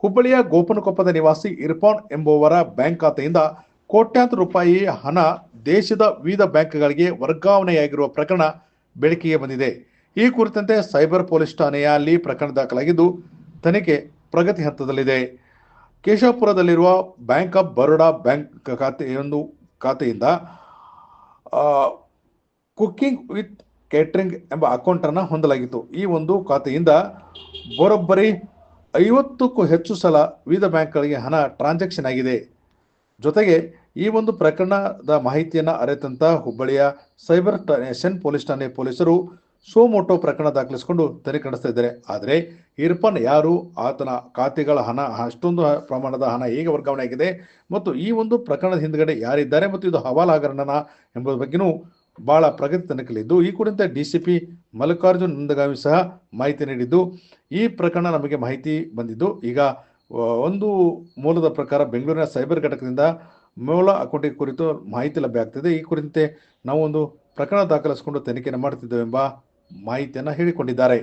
ಹುಬ್ಬಳ್ಳಿಯ ಗೋಪನಕೊಪ್ಪದ ನಿವಾಸಿ ಇರ್ಫಾನ್ ಎಂಬುವರ ಬ್ಯಾಂಕ್ ಖಾತೆಯಿಂದ ಕೋಟ್ಯಾಂತರ ರೂಪಾಯಿ ಹಣ ದೇಶದ ವಿವಿಧ ಬ್ಯಾಂಕ್ಗಳಿಗೆ ವರ್ಗಾವಣೆಯಾಗಿರುವ ಪ್ರಕರಣ ಬೆಳಕಿಗೆ ಬಂದಿದೆ. ಈ ಕುರಿತಂತೆ ಸೈಬರ್ ಪೊಲೀಸ್ ಠಾಣೆಯಲ್ಲಿ ಪ್ರಕರಣ ದಾಖಲಾಗಿದ್ದು ತನಿಖೆ ಪ್ರಗತಿ ಹಂತದಲ್ಲಿದೆ. ಕೇಶವಪುರದಲ್ಲಿರುವ ಬ್ಯಾಂಕ್ ಆಫ್ ಬರೋಡಾ ಬ್ಯಾಂಕ್ ಖಾತೆಯಿಂದ ಕುಕಿಂಗ್ ವಿತ್ ಕೇಟರಿಂಗ್ ಎಂಬ ಅಕೌಂಟ್ ಅನ್ನು ಹೊಂದಲಾಗಿತ್ತು. ಈ ಒಂದು ಖಾತೆಯಿಂದ ಬರೋಬ್ಬರಿ 50ಕ್ಕೂ ಹೆಚ್ಚು ಸಲ ವಿವಿಧ ಬ್ಯಾಂಕ್ಗಳಿಗೆ ಹಣ ಟ್ರಾನ್ಸಾಕ್ಷನ್ ಆಗಿದೆ. ಜೊತೆಗೆ ಈ ಒಂದು ಪ್ರಕರಣದ ಮಾಹಿತಿಯನ್ನು ಅರಿತಂತ ಹುಬ್ಬಳ್ಳಿಯ ಸೈಬರ್ ಸ್ಟೇಷನ್ ಪೊಲೀಸ್ ಠಾಣೆ ಪೊಲೀಸರು ಸೋಮೋಟೋ ಪ್ರಕರಣ ದಾಖಲಿಸಿಕೊಂಡು ತನಿಖೆ ನಡೆಸ್ತಾ ಇದ್ದಾರೆ. ಆದರೆ ಇರ್ಫಾನ್ ಯಾರು, ಆತನ ಖಾತೆಗಳ ಹಣ ಅಷ್ಟೊಂದು ಪ್ರಮಾಣದ ಹಣ ಹೇಗೆ ವರ್ಗಾವಣೆ ಆಗಿದೆ ಮತ್ತು ಈ ಒಂದು ಪ್ರಕರಣದ ಹಿಂದ್ಗಡೆ ಯಾರಿದ್ದಾರೆ ಮತ್ತು ಇದು ಹವಾಲ ಹಗರಣನ ಎಂಬುದರ ಬಗ್ಗೆನೂ ಬಹಳ ಪ್ರಗತಿ ತನಿಖೆಯಲ್ಲಿದ್ದು ಈ ಕುರಿತಂತೆ ಡಿಸಿಪಿ ಮಲ್ಲಿಕಾರ್ಜುನ್ ನಂದಗಾವಿ ಸಹ ಮಾಹಿತಿ ನೀಡಿದ್ದು, ಈ ಪ್ರಕರಣ ನಮಗೆ ಮಾಹಿತಿ ಬಂದಿದ್ದು ಈಗ ಒಂದು ಮೂಲದ ಪ್ರಕಾರ ಬೆಂಗಳೂರಿನ ಸೈಬರ್ ಘಟಕದಿಂದ ಮೂಲ ಅಕೌಂಟಿಗೆ ಕುರಿತು ಮಾಹಿತಿ ಲಭ್ಯ ಆಗ್ತಿದೆ. ಈ ಕುರಿತಂತೆ ನಾವು ಒಂದು ಪ್ರಕರಣ ದಾಖಲಿಸಿಕೊಂಡು ತನಿಖೆಯನ್ನು ಮಾಡುತ್ತಿದ್ದೇವೆ ಎಂಬ ಮಾಹಿತಿಯನ್ನು ಹೇಳಿಕೊಂಡಿದ್ದಾರೆ.